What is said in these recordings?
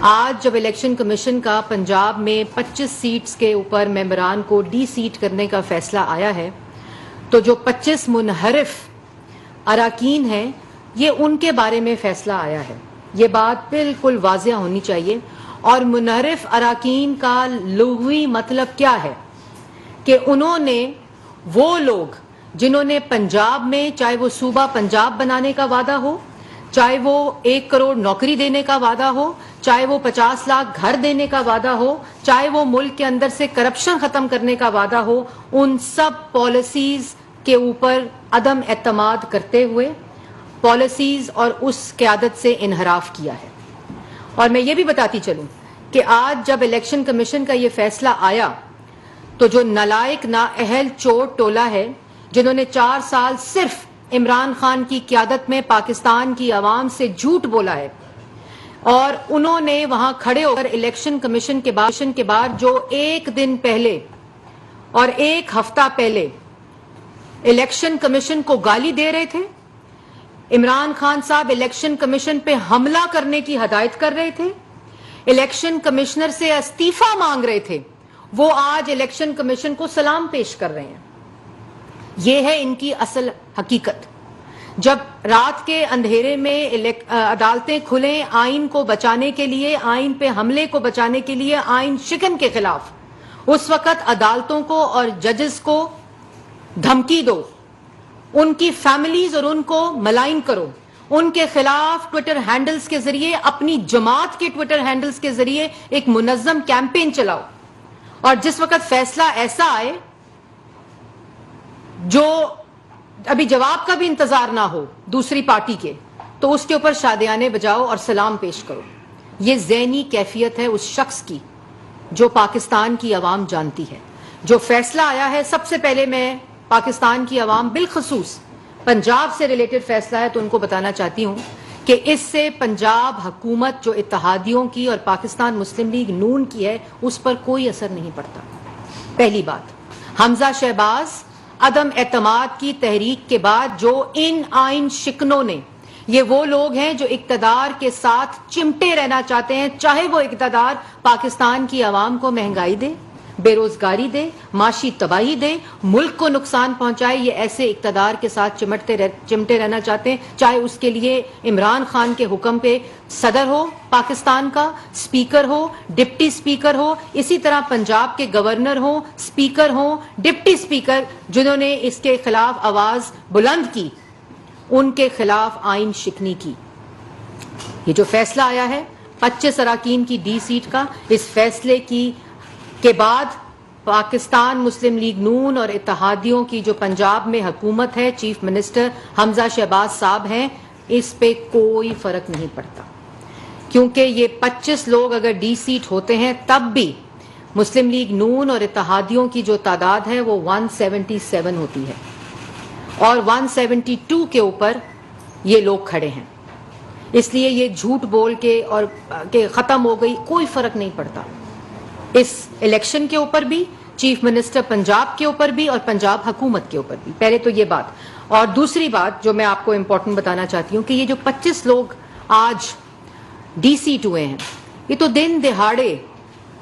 آج جب election commission کا پنجاب میں 25 سیٹس کے اوپر ممبران کو ڈی سیٹ کرنے کا فیصلہ آیا ہے تو جو 25 منحرف اراکین ہیں یہ ان کے بارے میں فیصلہ آیا ہے. یہ بات بالکل واضح ہونی چاہیے. اور منحرف اراکین کا لغوی مطلب کیا ہے کہ انہوں نے وہ لوگ جنہوں نے پنجاب میں چاہے وہ صوبہ پنجاب بنانے کا وعدہ ہو, چاہے وہ 1 کروڑ نوکری دینے کا وعدہ ہو, چاہے وہ 50 لاکھ گھر دینے کا وعدہ ہو, چاہے وہ ملک کے اندر سے کرپشن ختم کرنے کا وعدہ ہو, ان سب پالیسیز کے اوپر عدم اعتماد کرتے ہوئے پالیسیز اور اس قیادت سے انحراف کیا ہے. اور میں یہ بھی بتاتی چلوں کہ آج جب الیکشن کمیشن کا یہ فیصلہ آیا تو جو نالائق نااہل چور ٹولہ ہے جنہوں نے 4 سال صرف عمران خان کی قیادت میں پاکستان کی عوام سے جھوٹ بولا ہے, اور انہوں نے وہاں کھڑے ہو کر الیکشن کمیشن کے بعد جو 1 دن پہلے اور 1 ہفتہ پہلے الیکشن کمیشن کو گالی دے رہے تھے, عمران خان صاحب الیکشن کمیشن پہ حملہ کرنے کی ہدایت کر رہے تھے, الیکشن کمشنر سے استعفیٰ مانگ رہے تھے, وہ آج الیکشن کمیشن کو سلام پیش کر رہے ہیں. یہ ہے ان کی اصل حقیقت. جب رات کے اندھیرے میں عدالتیں کھلیں آئین کو بچانے کے لیے, آئین پہ حملے کو بچانے کے لیے, آئین شکن کے خلاف, اس وقت عدالتوں کو اور ججز کو دھمکی دو, ان کی فیملیز اور ان کو ملائن کرو, ان کے خلاف ٹویٹر ہینڈلز کے ذریعے, اپنی جماعت کے ٹویٹر ہینڈلز کے ذریعے ایک منظم کیمپین چلاؤ, اور جس وقت فیصلہ ایسا آئے جو ابھی جواب کا بھی انتظار نہ ہو دوسری پارٹی کے, تو اس کے اوپر شادیانے بجاؤ اور سلام پیش کرو. یہ ذہنی کیفیت ہے اس شخص کی جو پاکستان کی عوام جانتی ہے. جو فیصلہ آیا ہے, سب سے پہلے میں پاکستان کی عوام بالخصوص پنجاب سے ریلیٹڈ فیصلہ ہے تو ان کو بتانا چاہتی ہوں کہ اس سے پنجاب حکومت جو اتحادیوں کی اور پاکستان مسلم لیگ نون کی ہے اس پر کوئی اثر نہیں پڑتا. پہلی بات, حمزہ شہباز عدم اعتماد کی تحریک کے بعد جو ان آئین شکنوں نے, یہ وہ لوگ ہیں جو اقتدار کے ساتھ چمٹے رہنا چاہتے ہیں, چاہے وہ اقتدار پاکستان کی عوام کو مہنگائی دے, بے روزگاری دے, معاشی تباہی دے, ملک کو نقصان پہنچائے, یہ ایسے اقتدار کے ساتھ چمٹے رہنا چاہتے ہیں, چاہے اس کے لیے عمران خان کے حکم پہ صدر ہو پاکستان کا, اسپیکر ہو, ڈپٹی اسپیکر ہو, اسی طرح پنجاب کے گورنر ہوں, اسپیکر ہوں, ڈپٹی اسپیکر, جنہوں نے اس کے خلاف آواز بلند کی, ان کے خلاف آئین شکنی کی. یہ جو فیصلہ آیا ہے 25 اراکین کی ڈی سیٹ کا, اس فیصلے کے بعد پاکستان مسلم لیگ نون اور اتحادیوں کی جو پنجاب میں حکومت ہے, چیف منسٹر حمزہ شہباز صاحب ہیں, اس پہ کوئی فرق نہیں پڑتا, کیونکہ یہ 25 لوگ اگر ڈی سیٹ ہوتے ہیں تب بھی مسلم لیگ نون اور اتحادیوں کی جو تعداد ہے وہ 177 ہوتی ہے, اور 172 کے اوپر یہ لوگ کھڑے ہیں. اس لیے یہ جھوٹ بول کے اور کہ ختم ہو گئی, کوئی فرق نہیں پڑتا اس الیکشن کے اوپر بھی, چیف منسٹر پنجاب کے اوپر بھی, اور پنجاب حکومت کے اوپر بھی. پہلے تو یہ بات. اور دوسری بات جو میں آپ کو امپورٹنٹ بتانا چاہتی ہوں کہ یہ جو 25 لوگ آج ڈی سیٹ ہوئے ہیں, یہ تو دن دہاڑے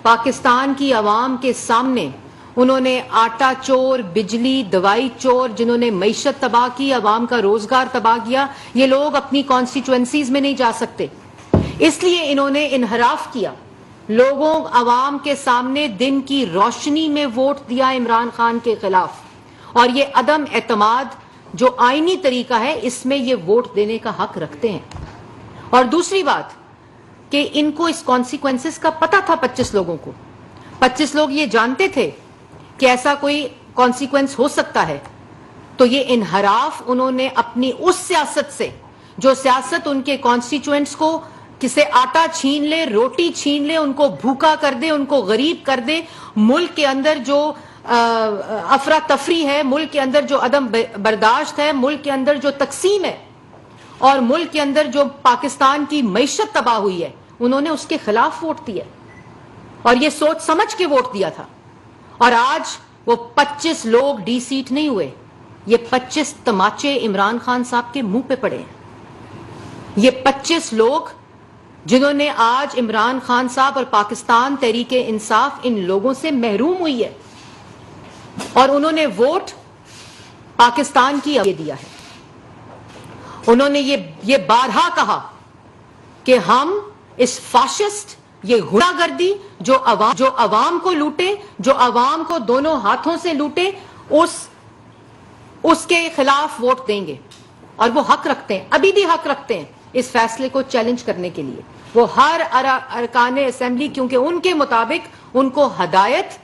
پاکستان کی عوام کے سامنے انہوں نے آٹا چور, بجلی, دوائی چور, جنہوں نے معیشت تباہ کی, عوام کا روزگار تباہ کیا, یہ لوگ اپنی کانسٹیچوئنسیز میں نہیں جا سکتے, اس لیے انہوں نے انحراف کیا, لوگوں عوام کے سامنے دن کی روشنی میں ووٹ دیا عمران خان کے خلاف. اور یہ عدم اعتماد جو آئینی طریقہ ہے اس میں یہ ووٹ دینے کا حق رکھتے ہیں. اور دوسری بات کہ ان کو اس کانسیکوینسز کا پتہ تھا, 25 لوگوں کو, 25 لوگ یہ جانتے تھے کہ ایسا کوئی کانسیکوینس ہو سکتا ہے, تو یہ انحراف انہوں نے اپنی اس سیاست سے, جو سیاست ان کے کانسٹیچوئنٹس کو کسے آٹا چھین لے, روٹی چھین لے, ان کو بھوکا کر دے, ان کو غریب کر دے, ملک کے اندر جو افراتفری ہے, ملک کے اندر جو عدم برداشت ہے, ملک کے اندر جو تقسیم ہے, اور ملک کے اندر جو پاکستان کی معیشت تباہ ہوئی ہے, انہوں نے اس کے خلاف ووٹ دیا, اور یہ سوچ سمجھ کے ووٹ دیا تھا. اور آج وہ 25 لوگ ڈی سیٹ نہیں ہوئے, یہ 25 تماچے عمران خان صاحب کے منہ پہ پڑے ہیں. یہ 25 لوگ جنہوں نے آج عمران خان صاحب اور پاکستان تحریک انصاف ان لوگوں سے محروم ہوئی ہے، اور انہوں نے ووٹ پاکستان کی دیا ہے۔ انہوں نے یہ بارہا کہا کہ ہم اس فاشسٹ، یہ غنڈہ گردی جو عوام کو لوٹے، جو عوام کو دونوں ہاتھوں سے لوٹے، اس کے خلاف ووٹ دیں گے، اور وہ حق رکھتے ہیں، ابھی بھی حق رکھتے ہیں اس فیصلے کو چیلنج کرنے کے لیے۔ وہ ہر ارکان اسمبلی، کیونکہ ان کے مطابق ان کو ہدایت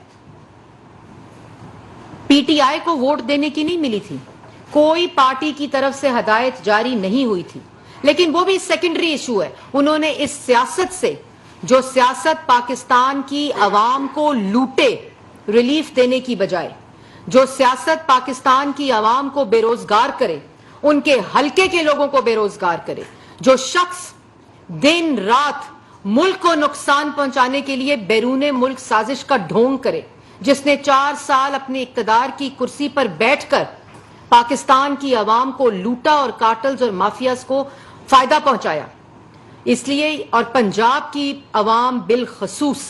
پی ٹی آئی کو ووٹ دینے کی نہیں ملی تھی، کوئی پارٹی کی طرف سے ہدایت جاری نہیں ہوئی تھی، لیکن وہ بھی سیکنڈری ایشو ہے۔ انہوں نے اس سیاست سے، جو سیاست پاکستان کی عوام کو لوٹے ریلیف دینے کی بجائے، جو سیاست پاکستان کی عوام کو بے روزگار کرے، ان کے حلقے کے لوگوں کو بے روزگار کرے، جو شخص دن رات ملک کو نقصان پہنچانے کے لیے بیرون ملک سازش کا ڈھونگ کرے، جس نے 4 سال اپنے اقتدار کی کرسی پر بیٹھ کر پاکستان کی عوام کو لوٹا اور کارٹلز اور مافیاز کو فائدہ پہنچایا۔ اس لیے، اور پنجاب کی عوام بالخصوص،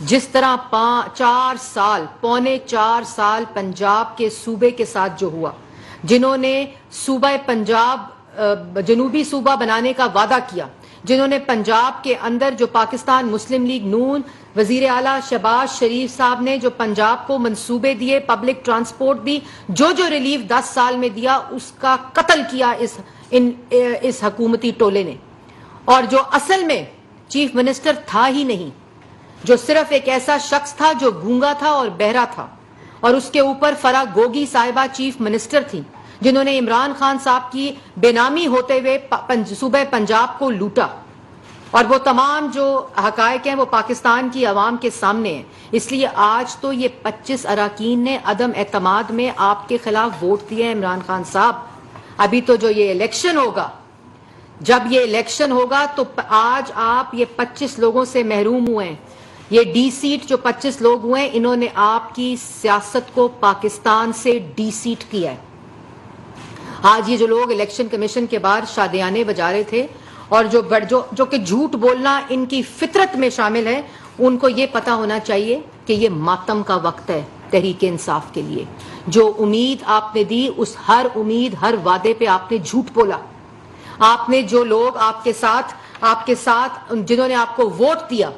جس طرح 4 سال پنجاب کے صوبے کے ساتھ جو ہوا، جنہوں نے صوبہ پنجاب جنوبی صوبہ بنانے کا وعدہ کیا، جنہوں نے پنجاب کے اندر، جو پاکستان مسلم لیگ نون وزیر اعلیٰ شہباز شریف صاحب نے جو پنجاب کو منصوبے دیے، پبلک ٹرانسپورٹ دی، جو ریلیف 10 سال میں دیا، اس کا قتل کیا اس حکومتی ٹولے نے۔ اور جو اصل میں چیف منسٹر تھا ہی نہیں، جو صرف ایک ایسا شخص تھا جو گونگا تھا اور بہرا تھا، اور اس کے اوپر فرا گوگی صاحبہ چیف منسٹر تھی، جنہوں نے عمران خان صاحب کی بے نامی ہوتے ہوئے صوبہ پنجاب کو لوٹا۔ اور وہ تمام جو حقائق ہیں وہ پاکستان کی عوام کے سامنے ہیں۔ اس لیے آج تو یہ 25 اراکین نے عدم اعتماد میں آپ کے خلاف ووٹ دیا ہے عمران خان صاحب۔ ابھی تو جو یہ الیکشن ہوگا، جب یہ الیکشن ہوگا تو آج آپ یہ 25 لوگوں سے محروم ہوئے ہیں، یہ ڈی سیٹ جو 25 لوگ ہوئے ہیں، انہوں نے آپ کہ سیاست کو پاکستان سے ڈی سیٹ کیا ہے۔ آج یہ جو لوگ الیکشن کمیشن کے باہر شادیانے بجا رہے تھے، اور جو کہ جھوٹ بولنا ان کی فطرت میں شامل ہے، ان کو یہ پتا ہونا چاہیے کہ یہ ماتم کا وقت ہے تحریک انصاف کے لیے۔ جو امید آپ نے دی، اس ہر امید، ہر وعدے پہ آپ نے جھوٹ بولا۔ آپ نے جو لوگ آپ کے ساتھ جنہوں نے آپ کو ووٹ دیا،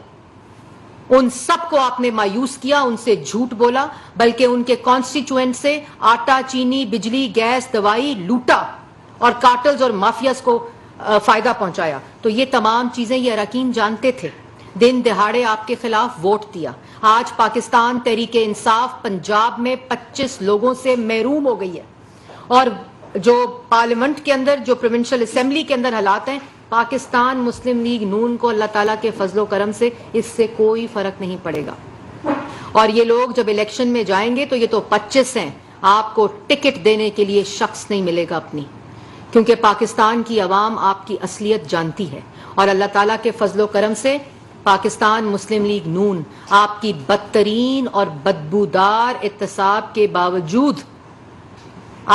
ان سب کو آپ نے مایوس کیا، ان سے جھوٹ بولا، بلکہ ان کے کانسٹیچوئنٹ سے آٹا، چینی، بجلی، گیس، دوائی لوٹا، اور کارٹلز اور مافیاز کو فائدہ پہنچایا۔ تو یہ تمام چیزیں یہ اراکین جانتے تھے۔ دن دہاڑے آپ کے خلاف ووٹ دیا۔ آج پاکستان تحریک انصاف پنجاب میں 25 لوگوں سے محروم ہو گئی ہے، اور جو پارلیمنٹ کے اندر، جو پروونشل اسمبلی کے اندر حالات ہیں، پاکستان مسلم لیگ نون کو اللہ تعالیٰ کے فضل و کرم سے اس سے کوئی فرق نہیں پڑے گا۔ اور یہ لوگ جب الیکشن میں جائیں گے تو یہ تو 25 ہیں، آپ کو ٹکٹ دینے کے لیے شخص نہیں ملے گا اپنی، کیونکہ پاکستان کی عوام آپ کی اصلیت جانتی ہے۔ اور اللہ تعالیٰ کے فضل و کرم سے پاکستان مسلم لیگ نون آپ کی بدترین اور بدبودار احتساب کے باوجود،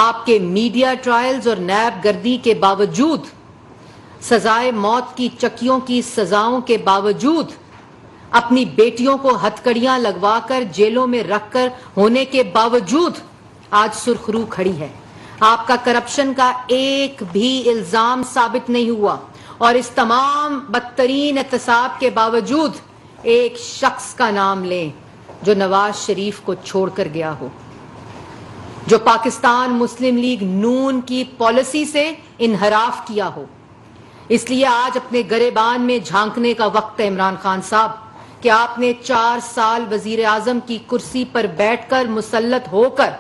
آپ کے میڈیا ٹرائلز اور نیب گردی کے باوجود، سزائے موت کی چکیوں کی سزاؤں کے باوجود، اپنی بیٹیوں کو ہتھکڑیاں لگوا کر جیلوں میں رکھ کر ہونے کے باوجود آج سرخرو کھڑی ہے۔ آپ کا کرپشن کا ایک بھی الزام ثابت نہیں ہوا، اور اس تمام بدترین احتساب کے باوجود ایک شخص کا نام لیں جو نواز شریف کو چھوڑ کر گیا ہو، جو پاکستان مسلم لیگ نون کی پالیسی سے انحراف کیا ہو۔ اس لیے آج اپنے گریبان میں جھانکنے کا وقت ہے عمران خان صاحب، کہ آپ نے 4 سال وزیر اعظم کی کرسی پر بیٹھ کر مسلط ہو کر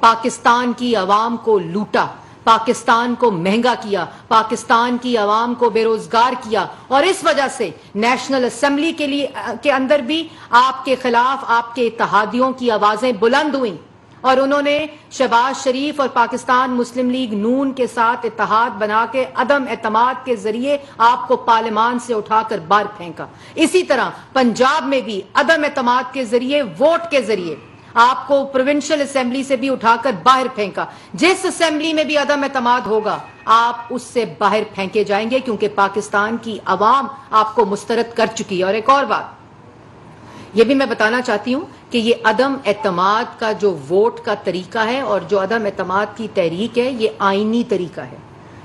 پاکستان کی عوام کو لوٹا، پاکستان کو مہنگا کیا، پاکستان کی عوام کو بے روزگار کیا، اور اس وجہ سے نیشنل اسمبلی کے اندر بھی آپ کے خلاف آپ کے اتحادیوں کی آوازیں بلند ہوئیں، اور انہوں نے شہباز شریف اور پاکستان مسلم لیگ نون کے ساتھ اتحاد بنا کے عدم اعتماد کے ذریعے آپ کو پارلیمان سے اٹھا کر باہر پھینکا۔ اسی طرح پنجاب میں بھی عدم اعتماد کے ذریعے، ووٹ کے ذریعے آپ کو پروونشل اسمبلی سے بھی اٹھا کر باہر پھینکا۔ جس اسمبلی میں بھی عدم اعتماد ہوگا، آپ اس سے باہر پھینکے جائیں گے، کیونکہ پاکستان کی عوام آپ کو مسترد کر چکی ہے۔ اور ایک اور بات یہ بھی میں بتانا چاہتی ہوں کہ یہ عدم اعتماد کا جو ووٹ کا طریقہ ہے اور جو عدم اعتماد کی تحریک ہے، یہ آئینی طریقہ ہے،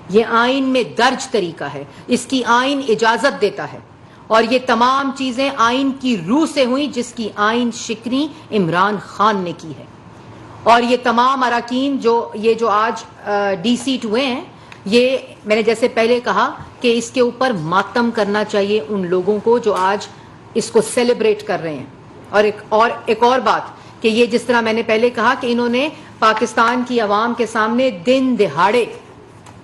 یہ آئین میں درج طریقہ ہے، اس کی آئین اجازت دیتا ہے، اور یہ تمام چیزیں آئین کی روح سے ہوئیں جس کی آئین شکنی عمران خان نے کی ہے۔ اور یہ تمام اراکین جو آج ڈی سیٹ ہوئے ہیں، یہ میں نے جیسے پہلے کہا کہ اس کے اوپر ماتم کرنا چاہیے ان لوگوں کو جو آج اس کو سیلیبریٹ کر رہے ہیں۔ اور ایک اور بات کہ یہ جس طرح میں نے پہلے کہا کہ انہوں نے پاکستان کی عوام کے سامنے دن دہاڑے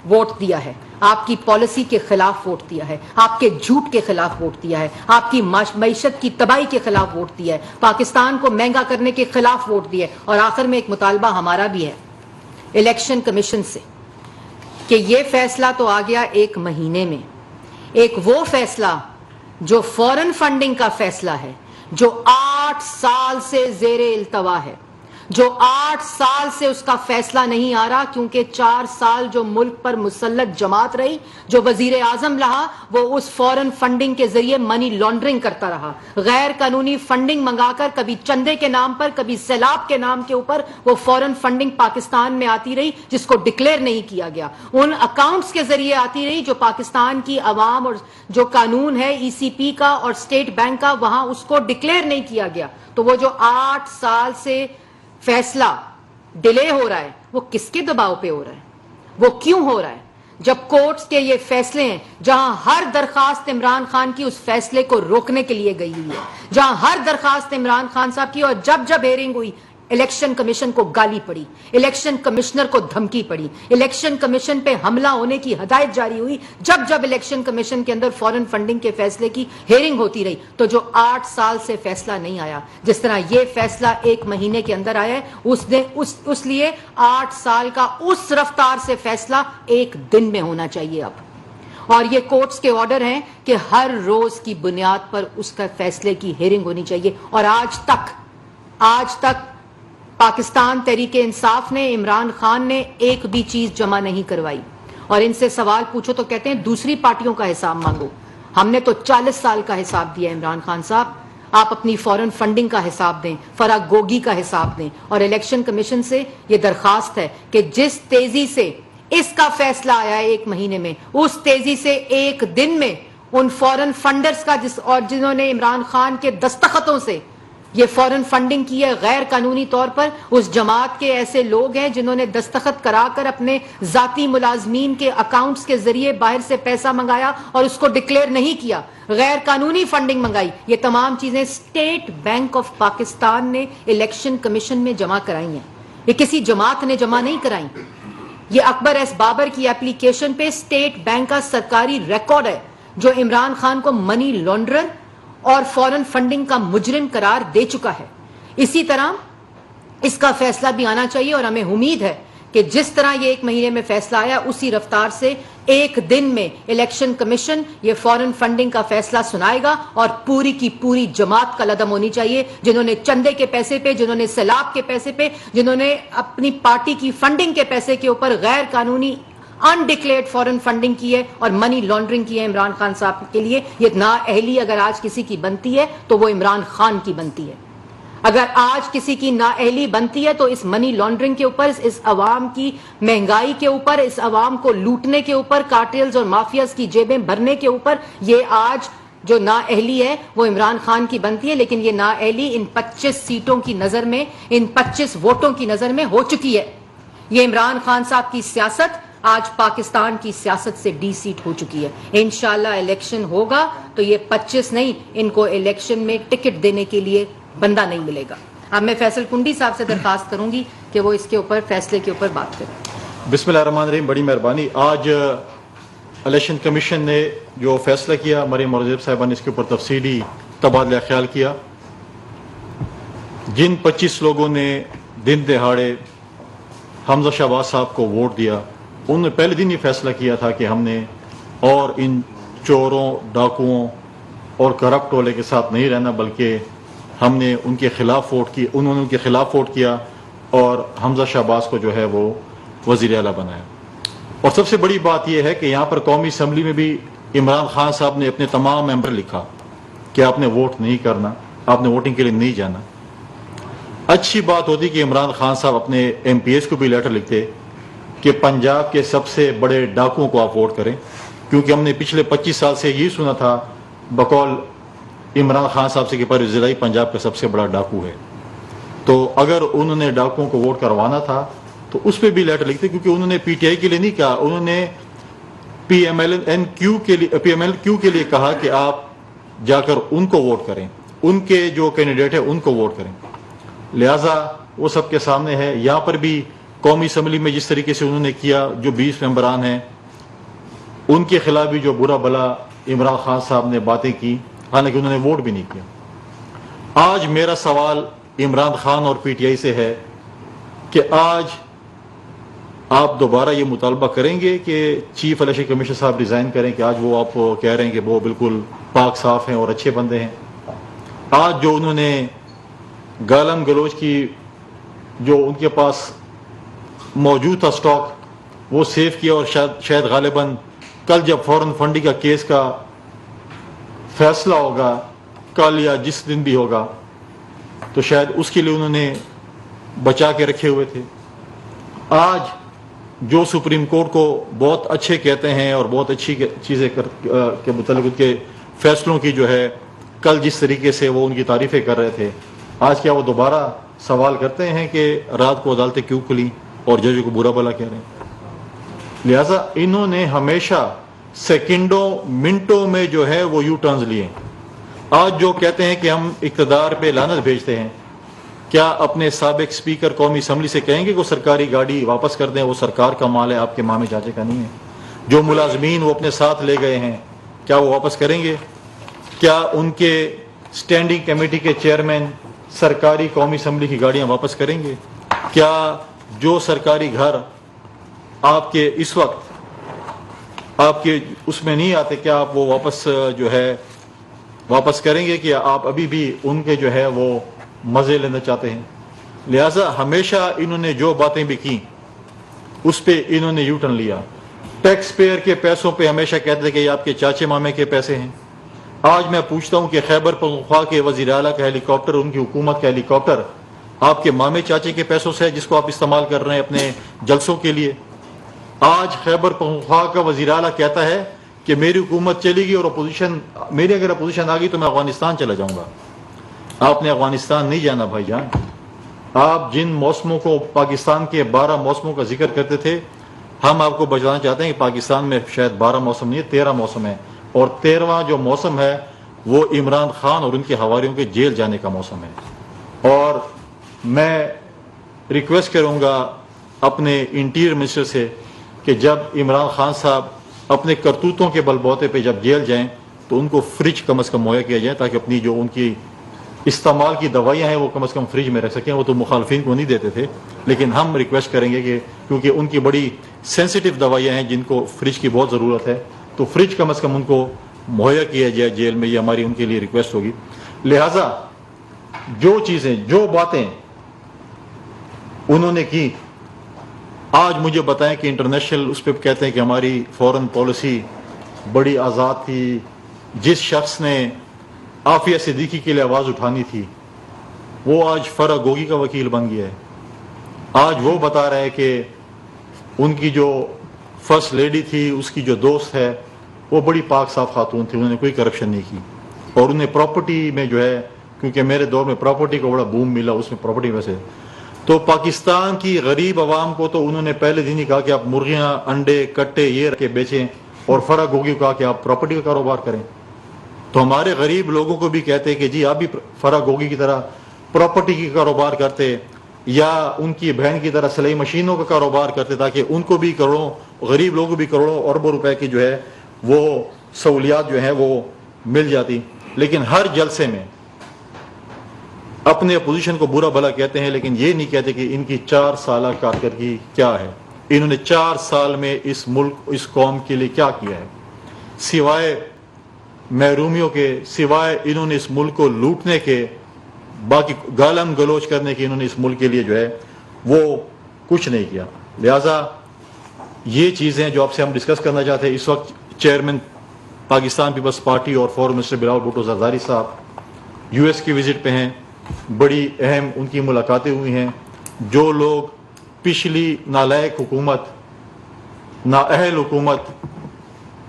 ووٹ دیا ہے، آپ کی پالیسی کے خلاف ووٹ دیا ہے، آپ کے جھوٹ کے خلاف ووٹ دیا ہے، آپ کی معیشت کی تباہی کے خلاف ووٹ دیا ہے، پاکستان کو مہنگا کرنے کے خلاف ووٹ دیا ہے۔ اور آخر میں ایک مطالبہ ہمارا بھی ہے الیکشن کمیشن سے کہ یہ فیصلہ تو آ گیا 1 مہینے میں، ایک وہ فیصلہ جو فورن فنڈنگ کا فیصلہ ہے، جو 8 سال سے زیر التوا ہے، جو 8 سال سے اس کا فیصلہ نہیں آ رہا، کیونکہ 4 سال جو ملک پر مسلط جماعت رہی، جو وزیر اعظم رہا، وہ اس فورن فنڈنگ کے ذریعے منی لانڈرنگ کرتا رہا، غیر قانونی فنڈنگ منگا کر، کبھی چندے کے نام پر، کبھی سیلاب کے نام کے اوپر وہ فورن فنڈنگ پاکستان میں آتی رہی جس کو ڈکلیئر نہیں کیا گیا، ان اکاؤنٹس کے ذریعے آتی رہی جو پاکستان کی عوام اور جو قانون ہے ای سی پی کا اور اسٹیٹ بینک کا، وہاں اس کو ڈکلیئر نہیں کیا گیا۔ تو وہ جو 8 سال سے فیصلہ ڈیلے ہو رہا ہے، وہ کس کے دباؤ پہ ہو رہا ہے؟ وہ کیوں ہو رہا ہے؟ جب کورٹس کے یہ فیصلے ہیں، جہاں ہر درخواست عمران خان کی اس فیصلے کو روکنے کے لیے گئی ہوئی ہے، جہاں ہر درخواست عمران خان صاحب کی، اور جب ہیئرنگ ہوئی، الیکشن کمیشن کو گالی پڑی، الیکشن کمشنر کو دھمکی پڑی، الیکشن کمیشن پہ حملہ ہونے کی ہدایت جاری ہوئی، جب الیکشن کمیشن کے اندر فورن فنڈنگ کے فیصلے کی ہیئرنگ ہوتی رہی، تو جو 8 سال سے فیصلہ نہیں آیا، جس طرح یہ فیصلہ 1 مہینے کے اندر آیا ہے، اس لیے 8 سال کا اس رفتار سے فیصلہ 1 دن میں ہونا چاہیے اب۔ اور یہ کورٹس کے آرڈر ہیں کہ ہر روز کی بنیاد پر اس کا فیصلے کی ہیئرنگ ہونی چاہیے، اور آج تک پاکستان تحریک انصاف نے، عمران خان نے ایک بھی چیز جمع نہیں کروائی۔ اور ان سے سوال پوچھو تو کہتے ہیں دوسری پارٹیوں کا حساب مانگو۔ ہم نے تو 40 سال کا حساب دیا عمران خان صاحب، آپ اپنی فورن فنڈنگ کا حساب دیں، فرا گوگی کا حساب دیں۔ اور الیکشن کمیشن سے یہ درخواست ہے کہ جس تیزی سے اس کا فیصلہ آیا ہے 1 مہینے میں، اس تیزی سے 1 دن میں ان فورن فنڈرز کا اور جنہوں نے عمران خان کے دستخطوں سے یہ فورن فنڈنگ کی ہے غیر قانونی طور پر، اس جماعت کے ایسے لوگ ہیں جنہوں نے دستخط کرا کر اپنے ذاتی ملازمین کے اکاؤنٹس کے ذریعے باہر سے پیسہ منگایا اور اس کو ڈکلیئر نہیں کیا، غیر قانونی فنڈنگ منگائی، یہ تمام چیزیں اسٹیٹ بینک آف پاکستان نے الیکشن کمیشن میں جمع کرائی ہیں، یہ کسی جماعت نے جمع نہیں کرائی۔ یہ اکبر ایس بابر کی اپلیکیشن پہ اسٹیٹ بینک کا سرکاری ریکارڈ ہے جو عمران خان کو منی لانڈرر اور فورن فنڈنگ کا مجرم قرار دے چکا ہے۔ اسی طرح اس کا فیصلہ بھی آنا چاہیے، اور ہمیں امید ہے کہ جس طرح یہ 1 مہینے میں فیصلہ آیا، اسی رفتار سے 1 دن میں الیکشن کمیشن یہ فورن فنڈنگ کا فیصلہ سنائے گا، اور پوری کی پوری جماعت کا لدم ہونی چاہیے، جنہوں نے چندے کے پیسے پہ، جنہوں نے سیلاب کے پیسے پہ، جنہوں نے اپنی پارٹی کی فنڈنگ کے پیسے کے اوپر غیر قانونی انڈکلیئرڈ فورن فنڈنگ کی ہے اور منی لانڈرنگ کی ہے عمران خان صاحب کے لیے۔ یہ نااہلی اگر آج کسی کی بنتی ہے تو وہ عمران خان کی بنتی ہے۔ اگر آج کسی کی نااہلی بنتی ہے تو اس منی لانڈرنگ کے اوپر، اس عوام کی مہنگائی کے اوپر، اس عوام کو لوٹنے کے اوپر، کارٹیلز اور مافیاز کی جیبیں بھرنے کے اوپر، یہ آج جو نااہلی ہے وہ عمران خان کی بنتی ہے۔ لیکن یہ نااہلی ان 25 سیٹوں کی نظر میں، ان 25 ووٹوں کی نظر میں ہو چکی ہے۔ یہ عمران خان صاحب کی سیاست آج پاکستان کی سیاست سے ڈی سیٹ ہو چکی ہے۔ انشاءاللہ الیکشن ہوگا تو یہ 25 نہیں، ان کو الیکشن میں ٹکٹ دینے کے لیے بندہ نہیں ملے گا۔ اب میں فیصل کنڈی صاحب سے درخواست کروں گی کہ وہ اس کے اوپر فیصلے کے اوپر بات کریں۔ بسم اللہ الرحمن الرحیم، بڑی مہربانی۔ آج الیکشن کمیشن نے جو فیصلہ کیا، مریم مرزب صاحبہ نے اس کے اوپر تفصیلی تبادلہ خیال کیا۔ جن 25 لوگوں نے دن دہاڑے حمزہ شہباز صاحب کو ووٹ دیا، انہوں نے پہلے دن یہ فیصلہ کیا تھا کہ ہم نے اور ان چوروں، ڈاکوؤں اور کرپٹ ٹولے کے ساتھ نہیں رہنا، بلکہ ہم نے ان کے خلاف ووٹ کی، انہوں نے ان کے خلاف ووٹ کیا اور حمزہ شہباز کو جو ہے وہ وزیر اعلیٰ بنایا۔ اور سب سے بڑی بات یہ ہے کہ یہاں پر قومی اسمبلی میں بھی عمران خان صاحب نے اپنے تمام ممبر لکھا کہ آپ نے ووٹ نہیں کرنا، آپ نے ووٹنگ کے لیے نہیں جانا۔ اچھی بات ہوتی کہ عمران خان صاحب اپنے ایم پی ایس کو بھی لیٹر لکھتے کہ پنجاب کے سب سے بڑے ڈاکوؤں کو آپ ووٹ کریں، کیونکہ ہم نے پچھلے 25 سال سے یہ سنا تھا بقول عمران خان صاحب سے کہ پرویز الہی پنجاب کا سب سے بڑا ڈاکو ہے۔ تو اگر انہوں نے ڈاکوؤں کو ووٹ کروانا تھا تو اس پہ بھی لیٹر لکھتے، کیونکہ انہوں نے پی ٹی آئی کے لیے نہیں کہا، انہوں نے پی ایم ایل کیو کے لیے کہا کہ آپ جا کر ان کو ووٹ کریں، ان کے جو کینڈیڈیٹ ہیں ان کو ووٹ کریں۔ لہٰذا وہ سب کے سامنے ہے۔ یہاں پر بھی قومی اسمبلی میں جس طریقے سے انہوں نے کیا، جو 20 ممبران ہیں ان کے خلاف بھی جو برا بلا عمران خان صاحب نے باتیں کی، حالانکہ انہوں نے ووٹ بھی نہیں کیا۔ آج میرا سوال عمران خان اور پی ٹی آئی سے ہے کہ آج آپ دوبارہ یہ مطالبہ کریں گے کہ چیف الیکشن کمیشنر صاحب ریزائن کریں، کہ آج وہ آپ کہہ رہے ہیں کہ وہ بالکل پاک صاف ہیں اور اچھے بندے ہیں۔ آج جو انہوں نے گالم گلوچ کی جو ان کے پاس موجود تھا سٹاک وہ سیو کیا، اور شاید غالباً کل جب فورن فنڈنگ کا کیس کا فیصلہ ہوگا، کل یا جس دن بھی ہوگا، تو شاید اس کے لیے انہوں نے بچا کے رکھے ہوئے تھے۔ آج جو سپریم کورٹ کو بہت اچھے کہتے ہیں اور بہت اچھی چیزیں کے متعلق ان کے فیصلوں کی جو ہے کل جس طریقے سے وہ ان کی تعریفیں کر رہے تھے، آج کیا وہ دوبارہ سوال کرتے ہیں کہ رات کو عدالتیں کیوں کھلیں اور ججوں کو برا بلا کہہ رہے ہیں؟ لہٰذا انہوں نے ہمیشہ سیکنڈوں منٹوں میں جو ہے وہ یو ٹرنز لیے۔ آج جو کہتے ہیں کہ ہم اقتدار پہ لعنت بھیجتے ہیں، کیا اپنے سابق اسپیکر قومی اسمبلی سے کہیں گے کہ وہ سرکاری گاڑی واپس کر دیں؟ وہ سرکار کا مال ہے، آپ کے مامے چاچے کا نہیں ہے۔ جو ملازمین وہ اپنے ساتھ لے گئے ہیں، کیا وہ واپس کریں گے؟ کیا ان کے اسٹینڈنگ کمیٹی کے چیئرمین سرکاری قومی اسمبلی کی گاڑیاں واپس کریں گے؟ کیا جو سرکاری گھر آپ کے اس وقت آپ کے اس میں نہیں آتے، کیا آپ وہ واپس جو ہے واپس کریں گے کہ آپ ابھی بھی ان کے جو ہے وہ مزے لینا چاہتے ہیں؟ لہٰذا ہمیشہ انہوں نے جو باتیں بھی کی اس پہ انہوں نے یو ٹرن لیا۔ ٹیکس پیئر کے پیسوں پہ ہمیشہ کہتے تھے کہ یہ آپ کے چاچے مامے کے پیسے ہیں۔ آج میں پوچھتا ہوں کہ خیبر پختونخوا کے وزیر اعلیٰ کا ہیلی کاپٹر، ان کی حکومت کا ہیلی کاپٹر آپ کے مامے چاچے کے پیسوں سے ہے جس کو آپ استعمال کر رہے ہیں اپنے جلسوں کے لیے؟ آج خیبر پختونخوا کا وزیر اعلیٰ کہتا ہے کہ میری حکومت چلے گی اور میری اگر اپوزیشن آ گئی تو میں افغانستان چلا جاؤں گا۔ آپ نے افغانستان نہیں جانا بھائی جان۔ آپ جن موسموں کو پاکستان کے 12 موسموں کا ذکر کرتے تھے، ہم آپ کو بتانا چاہتے ہیں کہ پاکستان میں شاید 12 موسم نہیں ہے، 13 موسم ہے، اور 13واں جو موسم ہے وہ عمران خان اور ان کے حواریوں کے جیل جانے کا موسم ہے۔ اور میں ریکویسٹ کروں گا اپنے انٹیریئر منسٹر سے کہ جب عمران خان صاحب اپنے کرتوتوں کے بل بوتے پہ جب جیل جائیں تو ان کو فریج کم از کم مہیا کیا جائے، تاکہ اپنی جو ان کی استعمال کی دوائیاں ہیں وہ کم از کم فریج میں رکھ سکیں۔ وہ تو مخالفین کو نہیں دیتے تھے، لیکن ہم ریکویسٹ کریں گے کہ کیونکہ ان کی بڑی سینسیٹیو دوائیاں ہیں جن کو فریج کی بہت ضرورت ہے، تو فریج کم از کم ان کو مہیا کیا جائے جیل میں۔ یہ ہماری ان کے لیے ریکویسٹ ہوگی۔ لہٰذا جو چیزیں جو باتیں انہوں نے کی، آج مجھے بتائیں کہ انٹرنیشنل اس پہ کہتے ہیں کہ ہماری فورن پالیسی بڑی آزاد تھی، جس شخص نے عافیہ صدیقی کے لیے آواز اٹھانی تھی وہ آج فرح گوگی کا وکیل بن گیا ہے۔ آج وہ بتا رہے ہیں کہ ان کی جو فرسٹ لیڈی تھی، اس کی جو دوست ہے، وہ بڑی پاک صاف خاتون تھی، انہوں نے کوئی کرپشن نہیں کی، اور انہیں پراپرٹی میں جو ہے، کیونکہ میرے دور میں پراپرٹی کو بڑا بوم ملا، اس میں پراپرٹی میں سے تو پاکستان کی غریب عوام کو تو انہوں نے پہلے دن ہی کہا کہ آپ مرغیاں، انڈے، کٹے یہ رکھ کے بیچیں، اور فرح گوگی کو کہا کہ آپ پراپرٹی کا کاروبار کریں۔ تو ہمارے غریب لوگوں کو بھی کہتے کہ جی آپ بھی فرح گوگی کی طرح پراپرٹی کی کاروبار کرتے، یا ان کی بہن کی طرح سلائی مشینوں کا کاروبار کرتے، تاکہ ان کو بھی کروڑوں، غریب لوگوں کو بھی کروڑوں اربوں روپے کی جو ہے وہ سہولیات جو ہیں وہ مل جاتی۔ لیکن ہر جلسے میں اپنے اپوزیشن کو برا بھلا کہتے ہیں، لیکن یہ نہیں کہتے کہ ان کی 4 سالہ کارکردگی کیا ہے، انہوں نے 4 سال میں اس ملک، اس قوم کے لیے کیا کیا ہے، سوائے محرومیوں کے، سوائے انہوں نے اس ملک کو لوٹنے کے، باقی گالم گلوچ کرنے کے، انہوں نے اس ملک کے لیے جو ہے وہ کچھ نہیں کیا۔ لہذا یہ چیزیں جو آپ سے ہم ڈسکس کرنا چاہتے ہیں. اس وقت چیئرمین پاکستان پیپلز پارٹی اور فورن منسٹر بلاول بھٹو زرداری صاحب یو ایس کی وزٹ پہ ہیں. بڑی اہم ان کی ملاقاتیں ہوئی ہیں. جو لوگ پچھلی نالائق حکومت, نااہل حکومت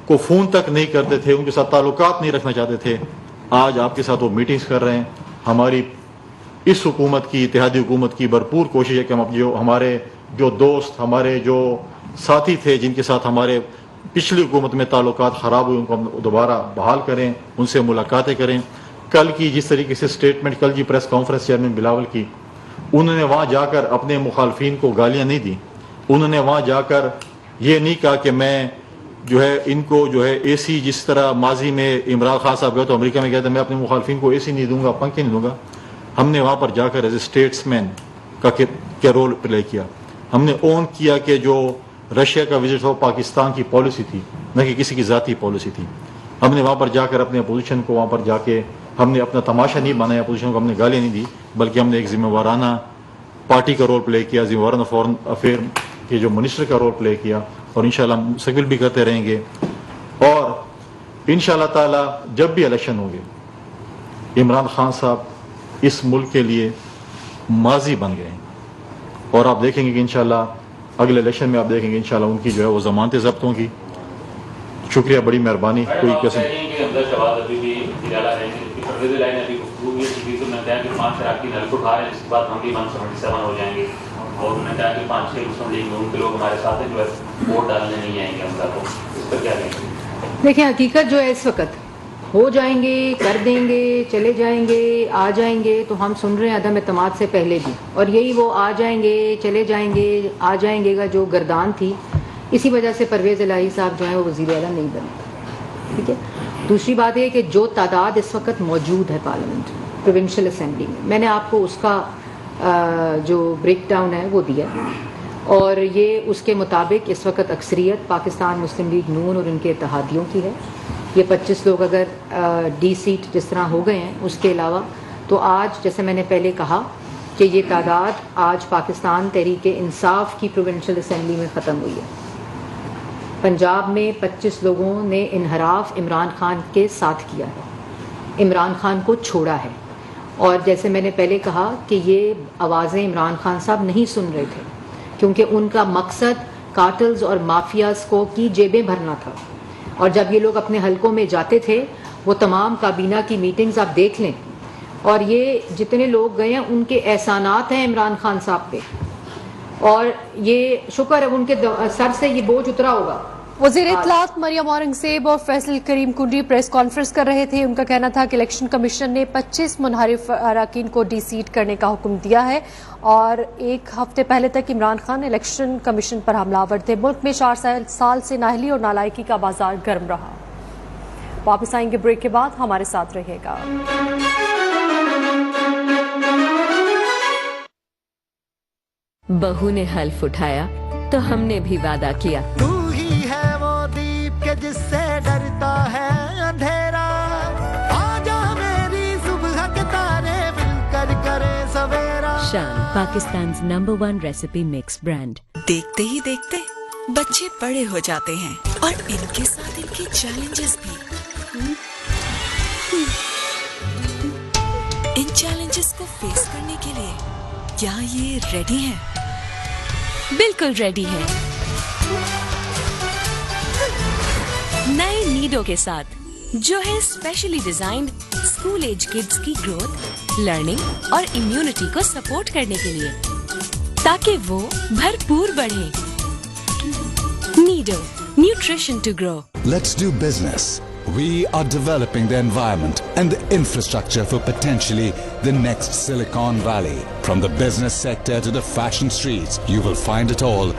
کو فون تک نہیں کرتے تھے, ان کے ساتھ تعلقات نہیں رکھنا چاہتے تھے, آج آپ کے ساتھ وہ میٹنگز کر رہے ہیں. ہماری اس حکومت کی, اتحادی حکومت کی بھرپور کوشش ہے کہ ہم ہمارے جو دوست, ہمارے جو ساتھی تھے جن کے ساتھ ہمارے پچھلی حکومت میں تعلقات خراب ہوئے, ان کو ہم دوبارہ بحال کریں, ان سے ملاقاتیں کریں. کل کی جس طریقے سے اسٹیٹمنٹ, کل کی پریس کانفرنس چیئرمین بلاول کی, انہوں نے وہاں جا کر اپنے مخالفین کو گالیاں نہیں دی. انہوں نے وہاں جا کر یہ نہیں کہا کہ میں جو ہے ان کو جو ہے اے سی, جس طرح ماضی میں عمران خان صاحب گئے تو امریکہ میں گئے تھے, میں اپنے مخالفین کو اے سی نہیں دوں گا, پنکھے نہیں دوں گا. ہم نے وہاں پر جا کر ایز اے اسٹیٹس مین کا رول پلے کیا. ہم نے اون کیا کہ جو رشیا کا وزٹ ہو پاکستان کی پالیسی تھی, نہ کہ کسی کی ذاتی پالیسی تھی. ہم نے وہاں پر جا کر اپنے اپوزیشن کو, وہاں پر جا کے ہم نے اپنا تماشا نہیں بنایا اپوزیشن کو, ہم نے گالیاں نہیں دی, بلکہ ہم نے ایک ذمہ وارانہ پارٹی کا رول پلے کیا, ذمہ وارانہ فورن افیئر کے جو منسٹر کا رول پلے کیا, اور انشاءاللہ ہم مستقبل بھی کرتے رہیں گے. اور انشاءاللہ تعالی جب بھی الیکشن ہوں گے, عمران خان صاحب اس ملک کے لیے ماضی بن گئے ہیں, اور آپ دیکھیں گے کہ انشاءاللہ اگلے الیکشن میں آپ دیکھیں گے انشاءاللہ ان کی جو ہے وہ ضمانتیں ضبط ہوں گی. شکریہ, بڑی مہربانی. کوئی قسم اور انہوں نے کہا کہ 5-6 مسلم لیگ میں ان کے لوگ ہمارے ساتھ ہیں جو ہے ووٹ ڈالنے نہیں آئیں گے ہم کو, اس پر کیا کہیں گے؟ دیکھیں, حقیقت جو ہے اس وقت ہو جائیں گے, کر دیں گے, چلے جائیں گے, آ جائیں گے, تو ہم سن رہے ہیں عدم اعتماد سے پہلے بھی, اور یہی وہ آ جائیں گے, چلے جائیں گے, آ جائیں گے کا جو گردان تھی, اسی وجہ سے پرویز الہی صاحب جو ہیں وہ وزیر اعلیٰ نہیں بنے. ٹھیک ہے. دوسری بات یہ کہ جو تعداد اس وقت موجود ہے پارلیمنٹ پروونشل اسمبلی میں نے آپ کو اس کا جو بریک ڈاؤن ہے وہ دیا, اور یہ اس کے مطابق اس وقت اکثریت پاکستان مسلم لیگ نون اور ان کے اتحادیوں کی ہے. یہ 25 لوگ اگر ڈی سیٹ جس طرح ہو گئے ہیں, اس کے علاوہ تو آج جیسے میں نے پہلے کہا کہ یہ تعداد آج پاکستان تحریک انصاف کی پروونشل اسمبلی میں ختم ہوئی ہے. پنجاب میں 25 لوگوں نے انحراف عمران خان کے ساتھ کیا ہے, عمران خان کو چھوڑا ہے, اور جیسے میں نے پہلے کہا کہ یہ آوازیں عمران خان صاحب نہیں سن رہے تھے, کیونکہ ان کا مقصد کارٹلز اور مافیاز کو کی جیبیں بھرنا تھا. اور جب یہ لوگ اپنے حلقوں میں جاتے تھے, وہ تمام کابینہ کی میٹنگز آپ دیکھ لیں, اور یہ جتنے لوگ گئے ہیں ان کے احسانات ہیں عمران خان صاحب پہ, اور یہ شکر ہے ان کے سر سے یہ بوجھ اترا ہوگا. وزیر اطلاعات مریم اورنگزیب اور فیصل کریم کنڈی پریس کانفرنس کر رہے تھے. ان کا کہنا تھا کہ الیکشن کمیشن نے 25 منحرف اراکین کو ڈی سیٹ کرنے کا حکم دیا ہے, اور ایک ہفتے پہلے تک عمران خان الیکشن کمیشن پر حملہ آور تھے. ملک میں 4 سال سے نااہلی اور نالائکی کا بازار گرم رہا. واپس آئیں گے بریک کے بعد, ہمارے ساتھ رہیے گا. بہو نے حلف اٹھایا تو ہم نے بھی وعدہ کیا, جس سے ڈرتا ہے اندھیرا, آجا میری صبح کے تارے مل کر کرے سویرا. شان, پاکستان's #1 ریسیپی مکس برانڈ. دیکھتے ہی دیکھتے بچے بڑے ہو جاتے ہیں, اور ان کے ساتھ ان کے چیلنجز بھی. ان چیلنجز کو فیس کرنے کے لیے کیا یہ ریڈی ہیں؟ بالکل ریڈی ہے. نئے نیڈو کے ساتھ, جو ہے especially designed school age kids کی گروتھ, لرننگ اور امیونٹی کو سپورٹ کرنے کے لیے, تاکہ وہ بھرپور بڑھیں. Nido, nutrition to grow. Let's do business. We are developing the environment and the infrastructure for potentially the next Silicon Valley. From the business sector to the fashion streets, you will find it all